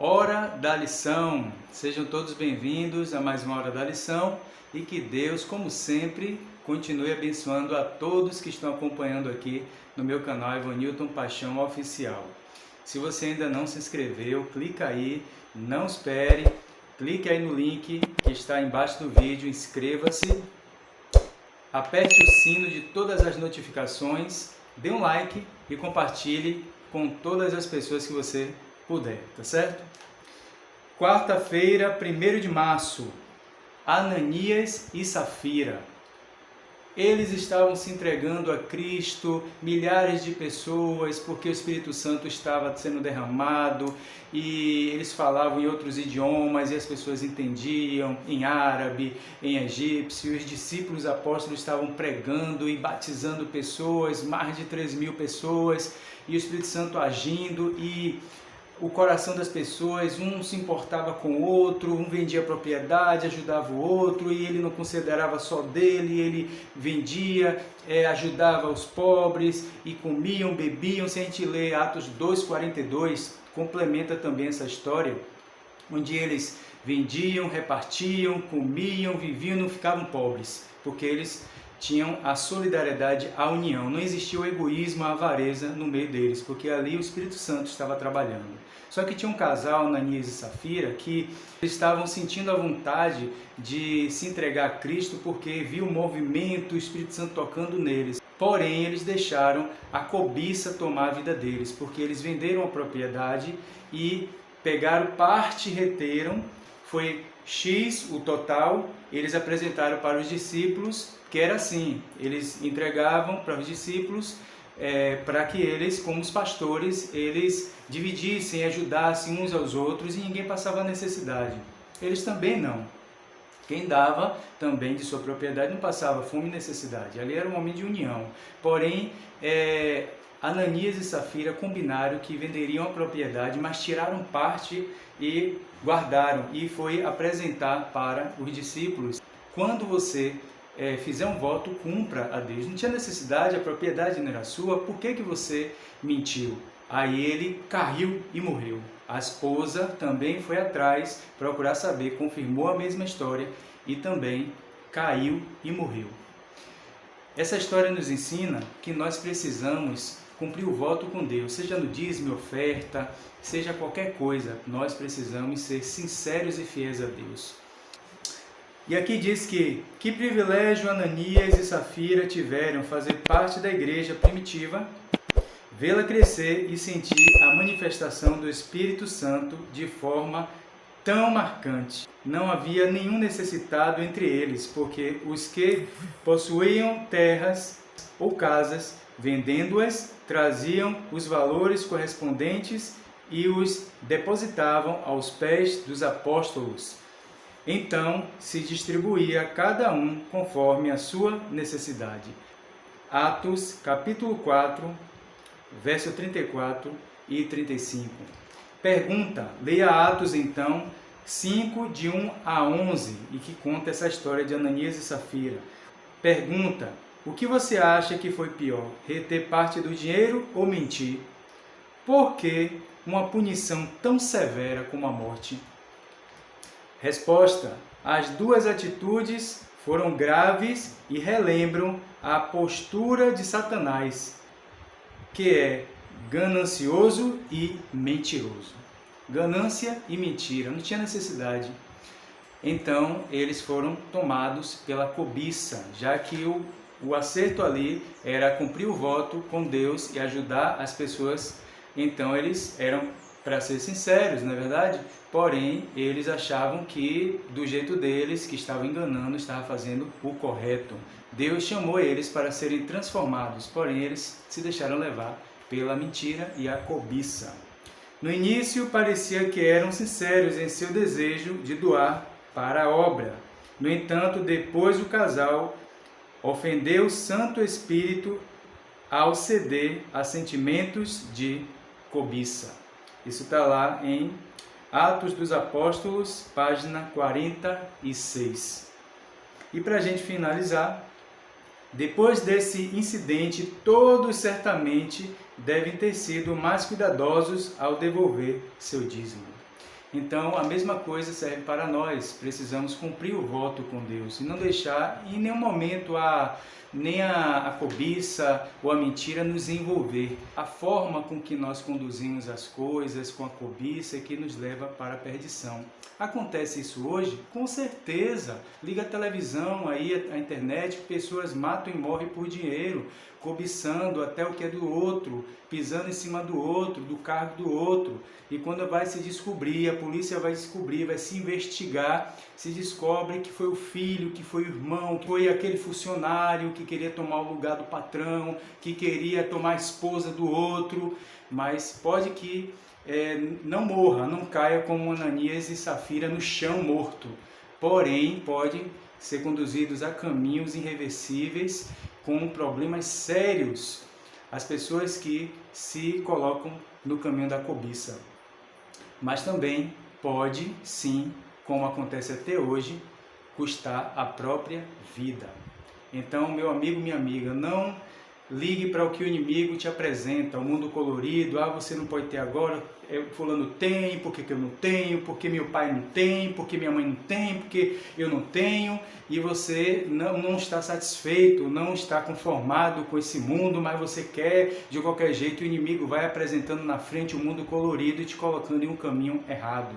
Hora da lição. Sejam todos bem-vindos a mais uma Hora da Lição e que Deus, como sempre, continue abençoando a todos que estão acompanhando aqui no meu canal Evanilton Paixão Oficial. Se você ainda não se inscreveu, clica aí, não espere, clique aí no link que está embaixo do vídeo, inscreva-se, aperte o sino de todas as notificações, dê um like e compartilhe com todas as pessoas que você puder, tá certo? Quarta-feira, 1º de março, Ananias e Safira. Eles estavam se entregando a Cristo, milhares de pessoas, porque o Espírito Santo estava sendo derramado e eles falavam em outros idiomas e as pessoas entendiam em árabe, em egípcio. Os discípulos apóstolos estavam pregando e batizando pessoas, mais de 3.000 pessoas, e o Espírito Santo agindo e o coração das pessoas, um se importava com o outro, um vendia propriedade, ajudava o outro, e ele não considerava só dele, ele vendia, ajudava os pobres, e comiam, bebiam. Se a gente lê Atos 2,42, complementa também essa história, onde eles vendiam, repartiam, comiam, viviam, não ficavam pobres, porque eles tinham a solidariedade, a união. Não existia o egoísmo, a avareza no meio deles, porque ali o Espírito Santo estava trabalhando. Só que tinha um casal, Ananias e Safira, que estavam sentindo a vontade de se entregar a Cristo porque viu o movimento, o Espírito Santo tocando neles. Porém, eles deixaram a cobiça tomar a vida deles, porque eles venderam a propriedade e pegaram parte, reteram, foi X o total, eles apresentaram para os discípulos, que era assim, eles entregavam para os discípulos para que eles, como os pastores, eles dividissem, ajudassem uns aos outros e ninguém passava necessidade. Eles também não. Quem dava também de sua propriedade não passava fome e necessidade. Ali era um momento de união. Porém, Ananias e Safira combinaram que venderiam a propriedade, mas tiraram parte e guardaram, e foi apresentar para os discípulos. Quando você fizer um voto, cumpra a Deus. Não tinha necessidade, a propriedade não era sua, por que você mentiu? Aí ele caiu e morreu. A esposa também foi atrás, procurar saber, confirmou a mesma história e também caiu e morreu. Essa história nos ensina que nós precisamos cumprir o voto com Deus, seja no dízimo, oferta, seja qualquer coisa, nós precisamos ser sinceros e fiéis a Deus. E aqui diz que privilégio Ananias e Safira tiveram fazer parte da igreja primitiva, vê-la crescer e sentir a manifestação do Espírito Santo de forma tão marcante. Não havia nenhum necessitado entre eles, porque os que possuíam terras ou casas, vendendo-as, traziam os valores correspondentes e os depositavam aos pés dos apóstolos. Então se distribuía cada um conforme a sua necessidade. Atos, capítulo 4, verso 34 e 35. Pergunta, leia Atos então 5, de 1 a 11, e que conta essa história de Ananias e Safira. Pergunta, o que você acha que foi pior, reter parte do dinheiro ou mentir? Por que uma punição tão severa como a morte? Resposta, as duas atitudes foram graves e relembram a postura de Satanás, que é ganancioso e mentiroso. Ganância e mentira, não tinha necessidade. Então, eles foram tomados pela cobiça, já que o acerto ali era cumprir o voto com Deus e ajudar as pessoas. Então, eles eram, para ser sinceros, não é verdade? Porém, eles achavam que, do jeito deles, que estavam enganando, estavam fazendo o correto. Deus chamou eles para serem transformados, porém, eles se deixaram levar pela mentira e a cobiça. No início, parecia que eram sinceros em seu desejo de doar para a obra. No entanto, depois o casal ofendeu o Santo Espírito ao ceder a sentimentos de cobiça. Isso está lá em Atos dos Apóstolos, página 46. E para a gente finalizar, depois desse incidente, todos certamente devem ter sido mais cuidadosos ao devolver seu dízimo. Então, a mesma coisa serve para nós. Precisamos cumprir o voto com Deus e não deixar em nenhum momento nem a cobiça ou a mentira nos envolver. A forma com que nós conduzimos as coisas com a cobiça é que nos leva para a perdição. Acontece isso hoje? Com certeza. Liga a televisão, aí a internet, pessoas matam e morrem por dinheiro, cobiçando até o que é do outro, pisando em cima do outro, do cargo do outro. E quando vai se descobrir, a polícia vai descobrir, vai se investigar, se descobre que foi o filho, que foi o irmão, que foi aquele funcionário que queria tomar o lugar do patrão, que queria tomar a esposa do outro, mas pode que não morra, não caia como Ananias e Safira no chão morto, porém podem ser conduzidos a caminhos irreversíveis com problemas sérios, as pessoas que se colocam no caminho da cobiça. Mas também pode, sim, como acontece até hoje, custar a própria vida. Então, meu amigo, minha amiga, não ligue para o que o inimigo te apresenta, o mundo colorido, você não pode ter agora, fulano tem, por que eu não tenho, porque meu pai não tem, porque minha mãe não tem, porque eu não tenho, e você não está satisfeito, não está conformado com esse mundo, mas você quer de qualquer jeito, o inimigo vai apresentando na frente o mundo colorido e te colocando em um caminho errado.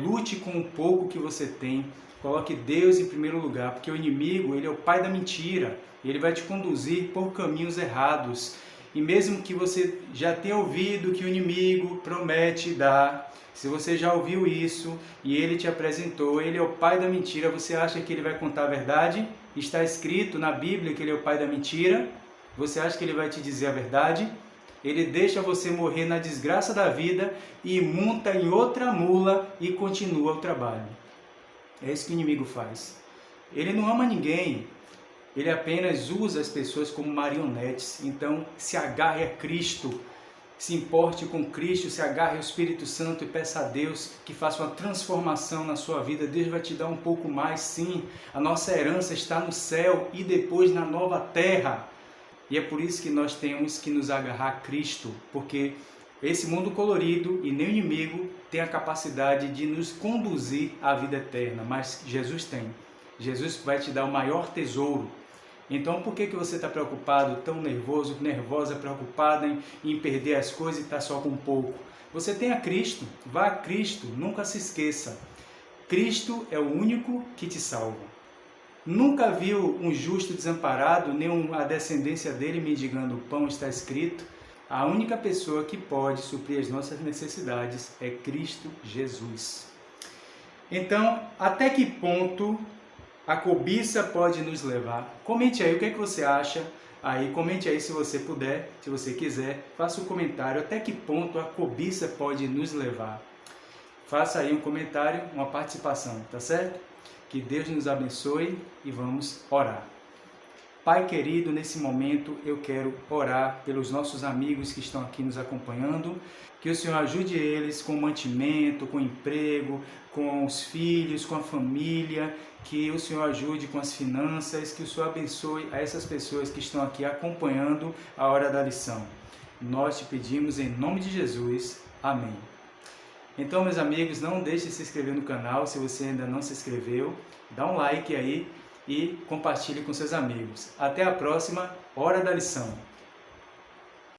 Lute com o pouco que você tem, coloque Deus em primeiro lugar, porque o inimigo, ele é o pai da mentira, ele vai te conduzir por caminhos errados. E mesmo que você já tenha ouvido que o inimigo promete dar, se você já ouviu isso e ele te apresentou, ele é o pai da mentira, você acha que ele vai contar a verdade? Está escrito na Bíblia que ele é o pai da mentira? Você acha que ele vai te dizer a verdade? Ele deixa você morrer na desgraça da vida e monta em outra mula e continua o trabalho. É isso que o inimigo faz. Ele não ama ninguém. Ele apenas usa as pessoas como marionetes. Então, se agarre a Cristo, se importe com Cristo, se agarre ao Espírito Santo e peça a Deus que faça uma transformação na sua vida. Deus vai te dar um pouco mais, sim. A nossa herança está no céu e depois na nova terra. E é por isso que nós temos que nos agarrar a Cristo, porque esse mundo colorido e nem o inimigo tem a capacidade de nos conduzir à vida eterna, mas Jesus tem. Jesus vai te dar o maior tesouro. Então, por que você está preocupado, tão nervoso, nervosa, preocupada em perder as coisas e está só com pouco? Você tem a Cristo, vá a Cristo, nunca se esqueça. Cristo é o único que te salva. Nunca viu um justo desamparado, nem a descendência dele mendigando o pão, está escrito. A única pessoa que pode suprir as nossas necessidades é Cristo Jesus. Então, até que ponto a cobiça pode nos levar? Comente aí o que você acha. Comente aí se você puder, se você quiser, faça um comentário. Até que ponto a cobiça pode nos levar? Faça aí um comentário, uma participação, tá certo? Que Deus nos abençoe e vamos orar. Pai querido, nesse momento eu quero orar pelos nossos amigos que estão aqui nos acompanhando, que o Senhor ajude eles com mantimento, com emprego, com os filhos, com a família, que o Senhor ajude com as finanças, que o Senhor abençoe a essas pessoas que estão aqui acompanhando a hora da lição. Nós te pedimos em nome de Jesus. Amém. Então, meus amigos, não deixe de se inscrever no canal se você ainda não se inscreveu. Dá um like aí e compartilhe com seus amigos. Até a próxima Hora da Lição.